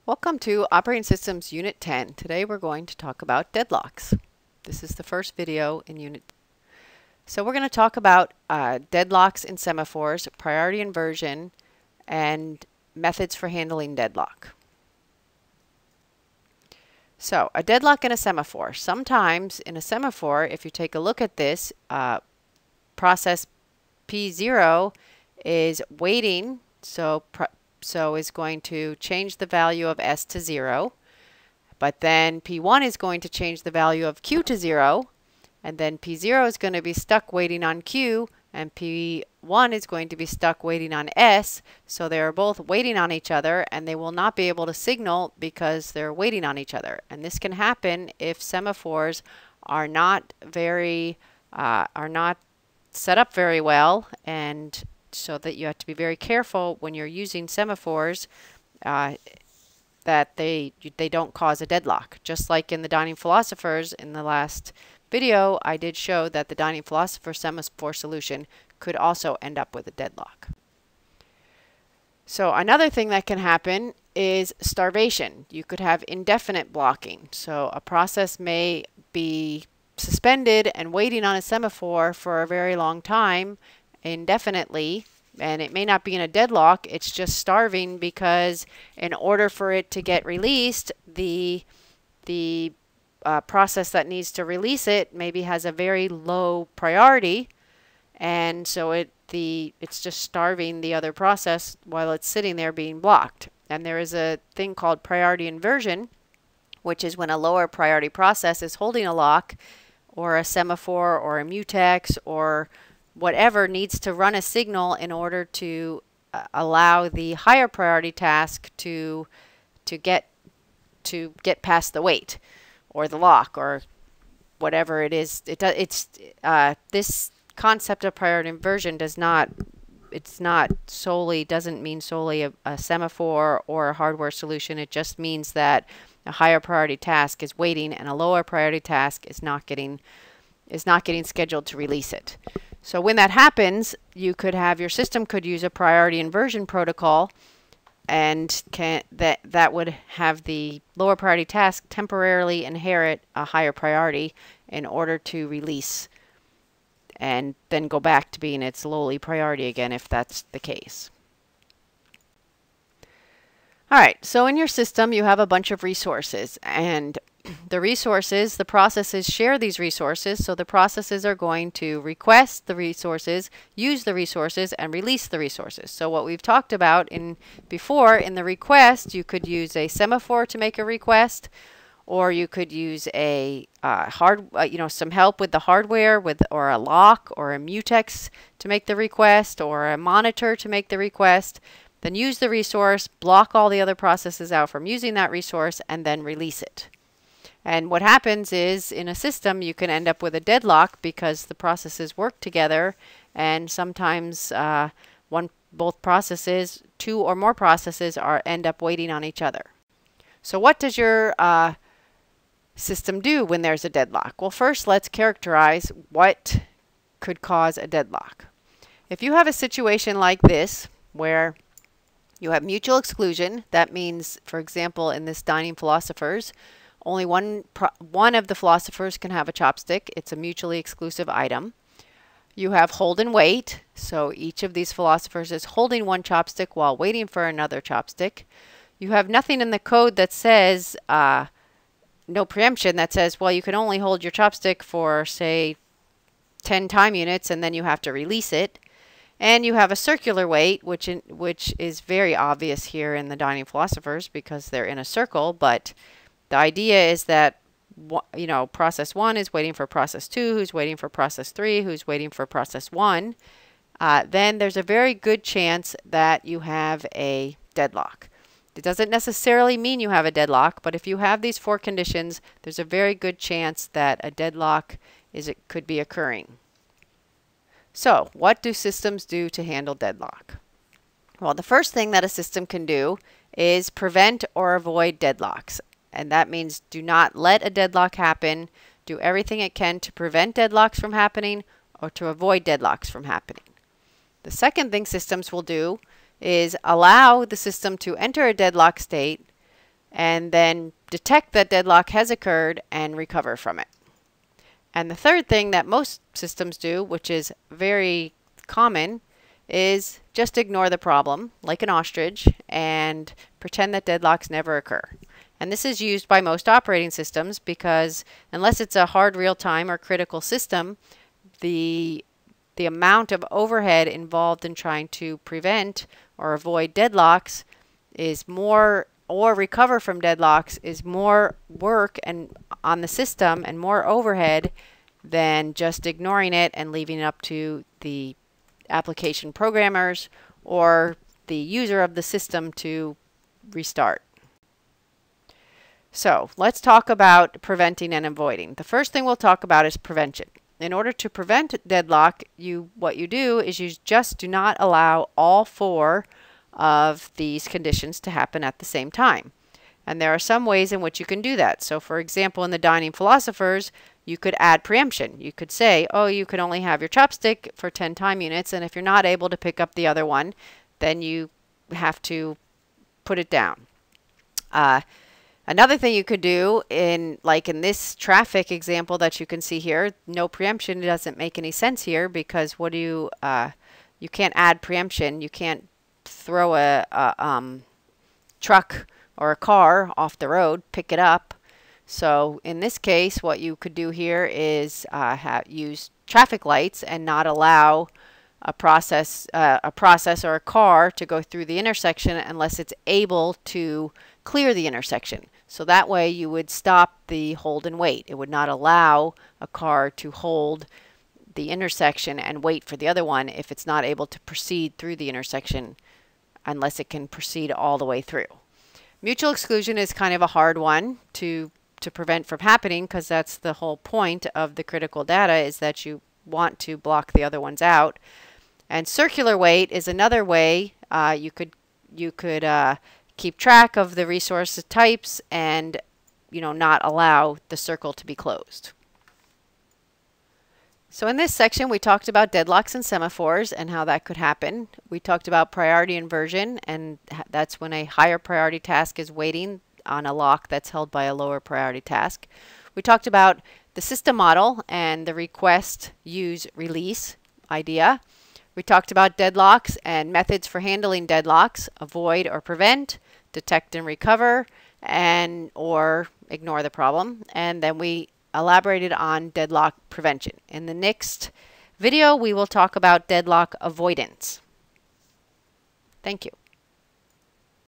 Welcome to Operating Systems Unit 10. Today we're going to talk about deadlocks. This is the first video in Unit. So we're going to talk about deadlocks in semaphores, priority inversion, and methods for handling deadlock. So a deadlock in a semaphore. Sometimes in a semaphore, if you take a look at this, process P0 is waiting, so is going to change the value of S to 0, but then P1 is going to change the value of Q to 0, and then P0 is going to be stuck waiting on Q, and P1 is going to be stuck waiting on S, so they're both waiting on each other, and they will not be able to signal because they're waiting on each other. And this can happen if semaphores are not set up very well, and so that you have to be very careful when you're using semaphores that they don't cause a deadlock. Just like in the dining philosophers in the last video, I did show that the dining philosopher semaphore solution could also end up with a deadlock. So another thing that can happen is starvation. You could have indefinite blocking. So a process may be suspended and waiting on a semaphore for a very long time, indefinitely, and it may not be in a deadlock. It's just starving because in order for it to get released, the process that needs to release it maybe has a very low priority, and so it's just starving the other process while it's sitting there being blocked. And there is a thing called priority inversion, which is when a lower priority process is holding a lock or a semaphore or a mutex or whatever needs to run a signal in order to allow the higher priority task to get past the wait or the lock or whatever it is. This concept of priority inversion doesn't mean solely a semaphore or a hardware solution. It just means that a higher priority task is waiting and a lower priority task is not getting scheduled to release it. So when that happens, your system could use a priority inversion protocol, and that would have the lower priority task temporarily inherit a higher priority in order to release and then go back to being its lowly priority again if that's the case. Alright, so in your system you have a bunch of resources, and the processes share these resources, so the processes are going to request the resources, use the resources, and release the resources. So what we've talked about before in the request, you could use a semaphore to make a request, or you could use a some help with the hardware or a lock or a mutex to make the request, or a monitor to make the request. Then use the resource, block all the other processes out from using that resource, and then release it. And what happens is, in a system, you can end up with a deadlock because the processes work together, and sometimes both processes, two or more processes, end up waiting on each other. So what does your system do when there's a deadlock? Well, first let's characterize what could cause a deadlock. If you have a situation like this where you have mutual exclusion, that means, for example, in this dining philosophers, only one of the philosophers can have a chopstick. It's a mutually exclusive item. You have hold and wait, so each of these philosophers is holding one chopstick while waiting for another chopstick. You have nothing in the code that says, no preemption, that says, well, you can only hold your chopstick for, say, 10 time units and then you have to release it. And you have a circular wait, which is very obvious here in the dining philosophers because they're in a circle, but the idea is that process 1 is waiting for process 2, who's waiting for process 3, who's waiting for process 1. Then there's a very good chance that you have a deadlock. It doesn't necessarily mean you have a deadlock, but if you have these four conditions, there's a very good chance that a deadlock could be occurring. So, what do systems do to handle deadlock? Well, the first thing that a system can do is prevent or avoid deadlocks. And that means do not let a deadlock happen. Do everything it can to prevent deadlocks from happening or to avoid deadlocks from happening. The second thing systems will do is allow the system to enter a deadlock state and then detect that deadlock has occurred and recover from it. And the third thing that most systems do, which is very common, is just ignore the problem like an ostrich and pretend that deadlocks never occur. And this is used by most operating systems because unless it's a hard real-time or critical system, the amount of overhead involved in trying to prevent or avoid deadlocks is more, or recover from deadlocks is more work and on the system and more overhead than just ignoring it and leaving it up to the application programmers or the user of the system to restart. So let's talk about preventing and avoiding. The first thing we'll talk about is prevention. In order to prevent deadlock, what you do is you just do not allow all four of these conditions to happen at the same time. And there are some ways in which you can do that. So for example, in the dining philosophers, you could add preemption. You could say, oh, you can only have your chopstick for 10 time units, and if you're not able to pick up the other one, then you have to put it down. Another thing you could do like in this traffic example that you can see here, no preemption doesn't make any sense here because you can't add preemption. You can't throw a truck or a car off the road, pick it up. So in this case, what you could do here is use traffic lights and not allow a process or a car to go through the intersection unless it's able to clear the intersection. So that way you would stop the hold and wait. It would not allow a car to hold the intersection and wait for the other one if it's not able to proceed through the intersection unless it can proceed all the way through. Mutual exclusion is kind of a hard one to prevent from happening because that's the whole point of the critical data, is that you want to block the other ones out. And circular wait is another way you could keep track of the resource types and not allow the circle to be closed. So in this section we talked about deadlocks and semaphores and how that could happen. We talked about priority inversion, and that's when a higher priority task is waiting on a lock that's held by a lower priority task. We talked about the system model and the request, use, release idea. We talked about deadlocks and methods for handling deadlocks, avoid or prevent, detect and recover, or ignore the problem. And then we elaborated on deadlock prevention. In the next video, we will talk about deadlock avoidance. Thank you.